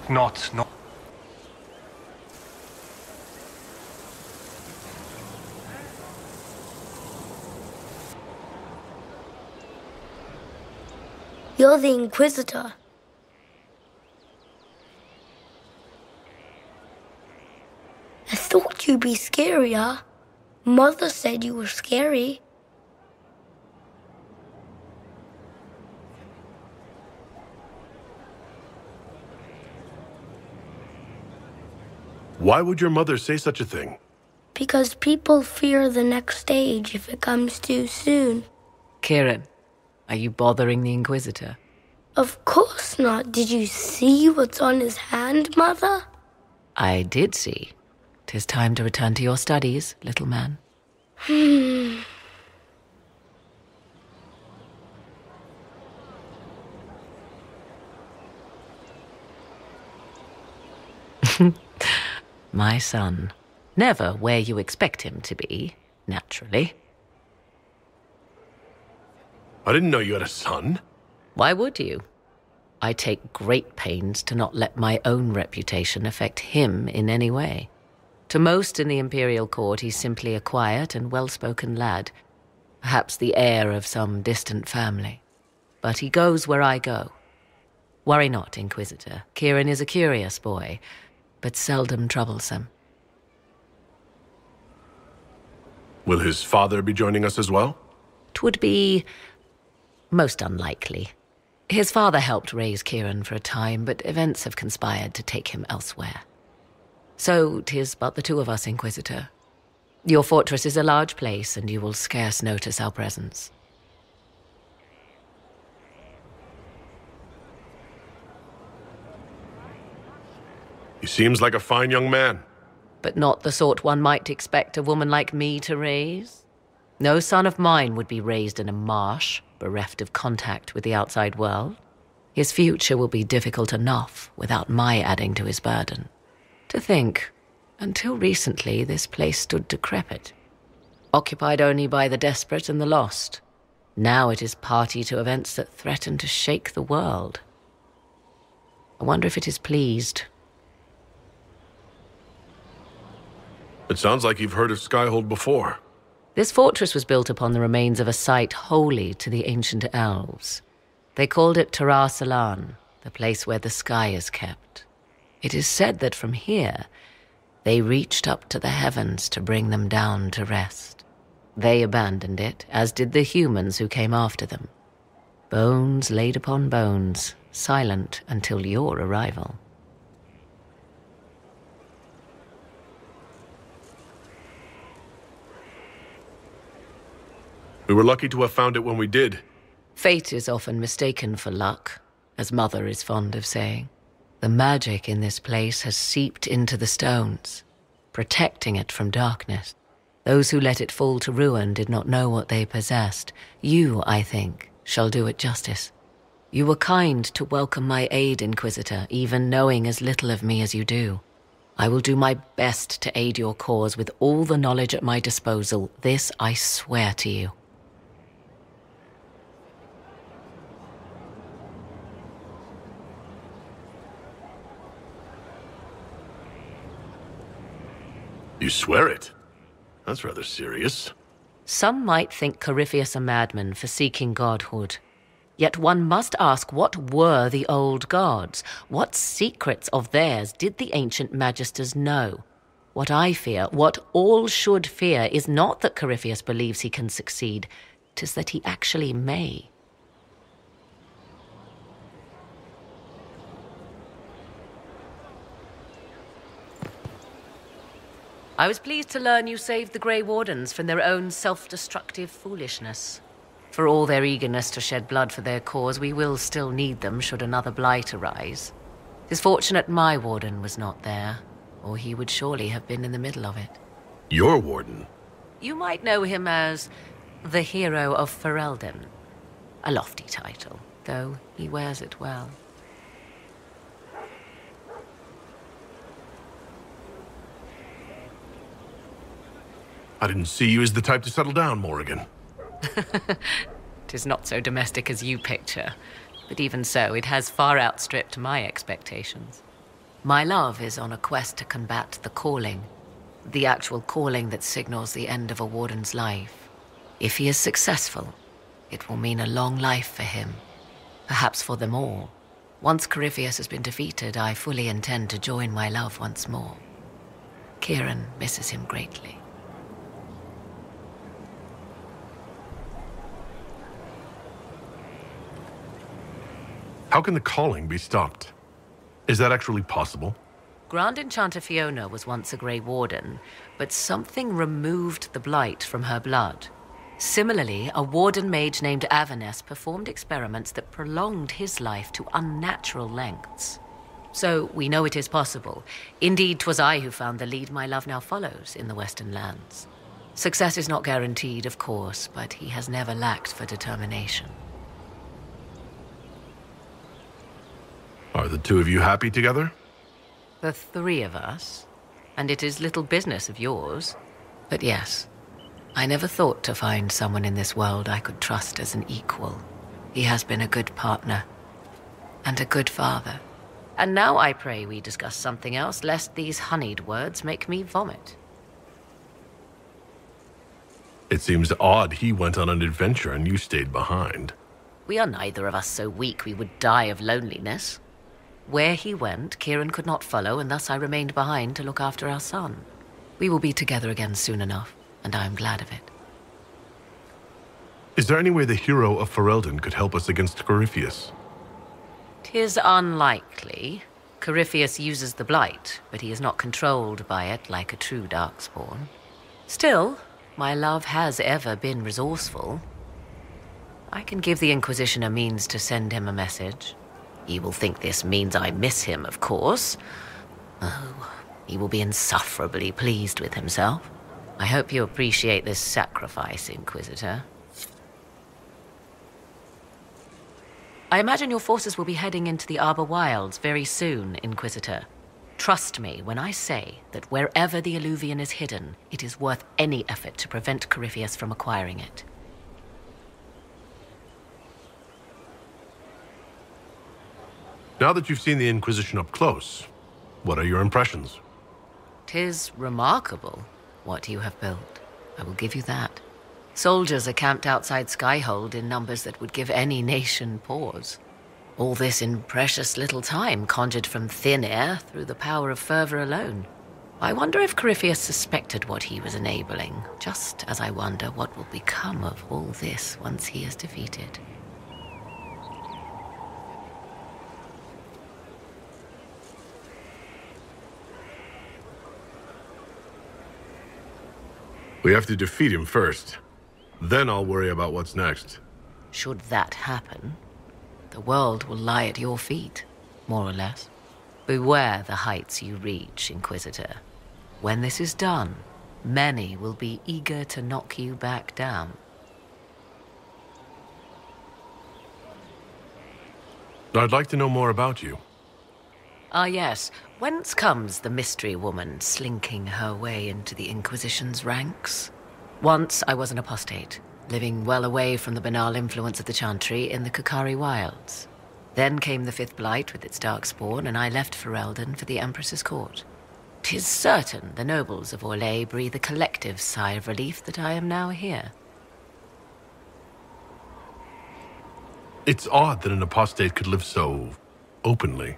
Not. You're the Inquisitor. I thought you'd be scarier. Mother said you were scary. Why would your mother say such a thing? Because people fear the next stage if it comes too soon. Kieran, are you bothering the Inquisitor? Of course not. Did you see what's on his hand, Mother? I did see. 'Tis time to return to your studies, little man. My son. Never where you expect him to be, naturally. I didn't know you had a son. Why would you? I take great pains to not let my own reputation affect him in any way. To most in the Imperial Court, he's simply a quiet and well-spoken lad, perhaps the heir of some distant family. But he goes where I go. Worry not, Inquisitor. Kieran is a curious boy, but seldom troublesome. Will his father be joining us as well? 'Twould be most unlikely. His father helped raise Kieran for a time, but events have conspired to take him elsewhere. So 'tis but the two of us, Inquisitor. Your fortress is a large place, and you will scarce notice our presence. He seems like a fine young man. But not the sort one might expect a woman like me to raise. No son of mine would be raised in a marsh, bereft of contact with the outside world. His future will be difficult enough without my adding to his burden. To think, until recently this place stood decrepit, occupied only by the desperate and the lost. Now it is party to events that threaten to shake the world. I wonder if it is pleased. It sounds like you've heard of Skyhold before. This fortress was built upon the remains of a site holy to the ancient elves. They called it Tara Salan, the place where the sky is kept. It is said that from here, they reached up to the heavens to bring them down to rest. They abandoned it, as did the humans who came after them. Bones laid upon bones, silent until your arrival. We were lucky to have found it when we did. Fate is often mistaken for luck, as Mother is fond of saying. The magic in this place has seeped into the stones, protecting it from darkness. Those who let it fall to ruin did not know what they possessed. You, I think, shall do it justice. You were kind to welcome my aid, Inquisitor, even knowing as little of me as you do. I will do my best to aid your cause with all the knowledge at my disposal. This I swear to you. You swear it? That's rather serious. Some might think Corypheus a madman for seeking godhood. Yet one must ask, what were the old gods? What secrets of theirs did the ancient magisters know? What I fear, what all should fear, is not that Corypheus believes he can succeed. 'Tis that he actually may. I was pleased to learn you saved the Grey Wardens from their own self-destructive foolishness. For all their eagerness to shed blood for their cause, we will still need them should another blight arise. 'Tis fortunate my warden was not there, or he would surely have been in the middle of it. Your warden? You might know him as the Hero of Ferelden. A lofty title, though he wears it well. I didn't see you as the type to settle down, Morrigan. 'Tis not so domestic as you picture, but even so, it has far outstripped my expectations. My love is on a quest to combat the calling. The actual calling that signals the end of a warden's life. If he is successful, it will mean a long life for him. Perhaps for them all. Once Corypheus has been defeated, I fully intend to join my love once more. Kieran misses him greatly. How can the calling be stopped? Is that actually possible? Grand Enchanter Fiona was once a Grey Warden, but something removed the blight from her blood. Similarly, a warden mage named Avernus performed experiments that prolonged his life to unnatural lengths. So we know it is possible. Indeed, 'twas I who found the lead my love now follows in the Western lands. Success is not guaranteed, of course, but he has never lacked for determination. Are the two of you happy together? The three of us, and it is little business of yours. But yes, I never thought to find someone in this world I could trust as an equal. He has been a good partner, and a good father. And now I pray we discuss something else, lest these honeyed words make me vomit. It seems odd he went on an adventure and you stayed behind. We are neither of us so weak we would die of loneliness. Where he went, Kieran could not follow, and thus I remained behind to look after our son. We will be together again soon enough, and I am glad of it. Is there any way the hero of Ferelden could help us against Corypheus? 'Tis unlikely. Corypheus uses the blight, but he is not controlled by it like a true darkspawn. Still, my love has ever been resourceful. I can give the Inquisition a means to send him a message. He will think this means I miss him, of course. Oh, he will be insufferably pleased with himself. I hope you appreciate this sacrifice, Inquisitor. I imagine your forces will be heading into the Arbor Wilds very soon, Inquisitor. Trust me when I say that wherever the Alluvian is hidden, it is worth any effort to prevent Corypheus from acquiring it. Now that you've seen the Inquisition up close, what are your impressions? 'Tis remarkable what you have built. I will give you that. Soldiers are camped outside Skyhold in numbers that would give any nation pause. All this in precious little time, conjured from thin air through the power of fervor alone. I wonder if Corypheus suspected what he was enabling, just as I wonder what will become of all this once he is defeated. We have to defeat him first. Then I'll worry about what's next. Should that happen, the world will lie at your feet, more or less. Beware the heights you reach, Inquisitor. When this is done, many will be eager to knock you back down. I'd like to know more about you. Ah, yes. Whence comes the mystery woman slinking her way into the Inquisition's ranks? Once I was an apostate, living well away from the banal influence of the Chantry in the Kukari Wilds. Then came the Fifth Blight with its darkspawn, and I left Ferelden for the Empress's court. 'Tis certain the nobles of Orlais breathe a collective sigh of relief that I am now here. It's odd that an apostate could live so openly.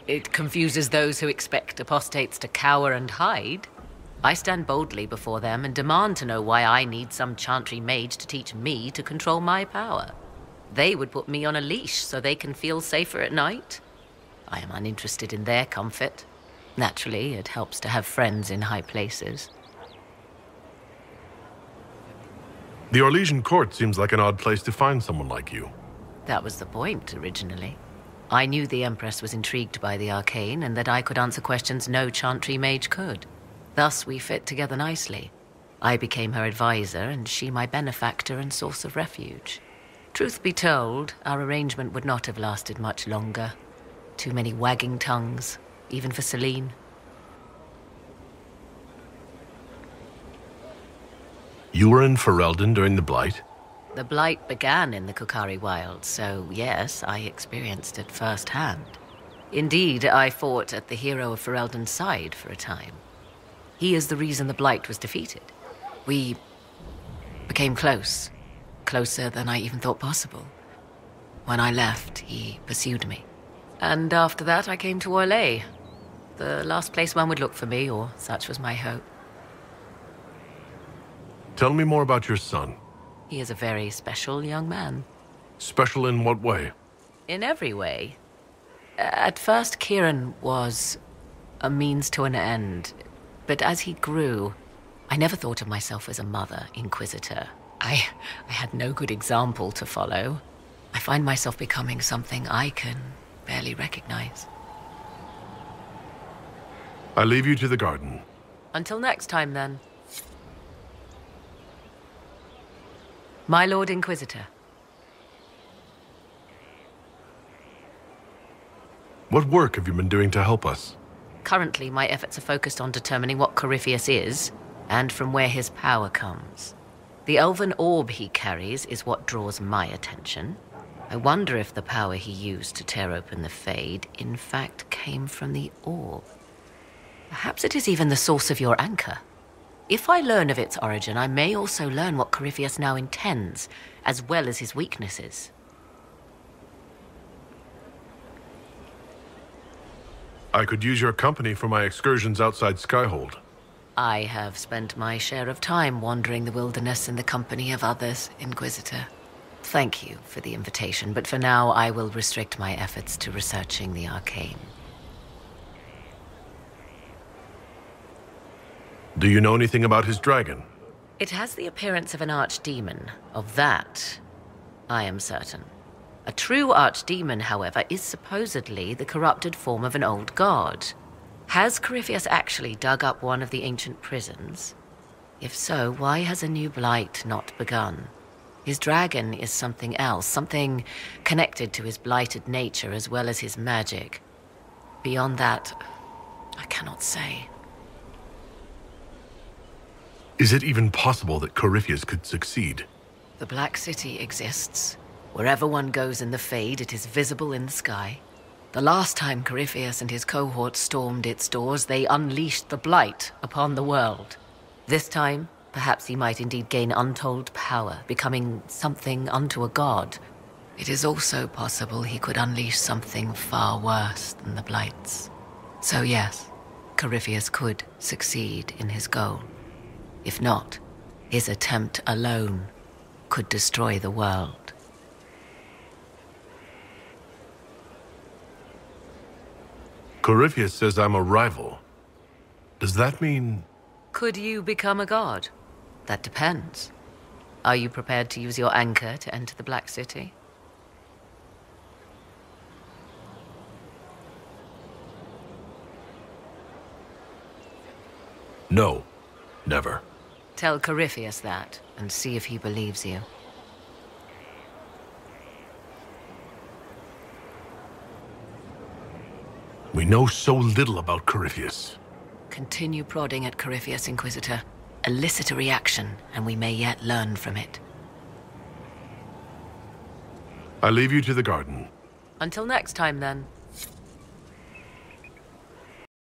It confuses those who expect apostates to cower and hide. I stand boldly before them and demand to know why I need some Chantry mage to teach me to control my power. They would put me on a leash so they can feel safer at night. I am uninterested in their comfort. Naturally, it helps to have friends in high places. The Orlesian court seems like an odd place to find someone like you. That was the point, originally. I knew the Empress was intrigued by the arcane and that I could answer questions no Chantry mage could. Thus, we fit together nicely. I became her advisor, and she my benefactor and source of refuge. Truth be told, our arrangement would not have lasted much longer. Too many wagging tongues, even for Celine. You were in Ferelden during the Blight? The Blight began in the Kukari Wilds, so yes, I experienced it firsthand. Indeed, I fought at the hero of Ferelden's side for a time. He is the reason the Blight was defeated. We became close. Closer than I even thought possible. When I left, he pursued me. And after that, I came to Orlais. The last place one would look for me, or such was my hope. Tell me more about your son. He is a very special young man. Special in what way? In every way. At first, Kieran was a means to an end. But as he grew, I never thought of myself as a mother inquisitor. I had no good example to follow. I find myself becoming something I can barely recognize. I leave you to the garden. Until next time, then. My Lord Inquisitor. What work have you been doing to help us? Currently, my efforts are focused on determining what Corypheus is, and from where his power comes. The elven orb he carries is what draws my attention. I wonder if the power he used to tear open the Fade, in fact, came from the orb. Perhaps it is even the source of your anchor. If I learn of its origin, I may also learn what Corypheus now intends, as well as his weaknesses. I could use your company for my excursions outside Skyhold. I have spent my share of time wandering the wilderness in the company of others, Inquisitor. Thank you for the invitation, but for now I will restrict my efforts to researching the arcane. Do you know anything about his dragon? It has the appearance of an archdemon. Of that, I am certain. A true archdemon, however, is supposedly the corrupted form of an old god. Has Corypheus actually dug up one of the ancient prisons? If so, why has a new blight not begun? His dragon is something else, something connected to his blighted nature as well as his magic. Beyond that, I cannot say. Is it even possible that Corypheus could succeed? The Black City exists. Wherever one goes in the Fade, it is visible in the sky. The last time Corypheus and his cohort stormed its doors, they unleashed the Blight upon the world. This time, perhaps he might indeed gain untold power, becoming something unto a god. It is also possible he could unleash something far worse than the Blights. So yes, Corypheus could succeed in his goal. If not, his attempt alone could destroy the world. Corypheus says I'm a rival. Does that mean... Could you become a god? That depends. Are you prepared to use your anchor to enter the Black City? No, never. Tell Corypheus that, and see if he believes you. We know so little about Corypheus. Continue prodding at Corypheus, Inquisitor. Elicit a reaction, and we may yet learn from it. I leave you to the garden. Until next time, then.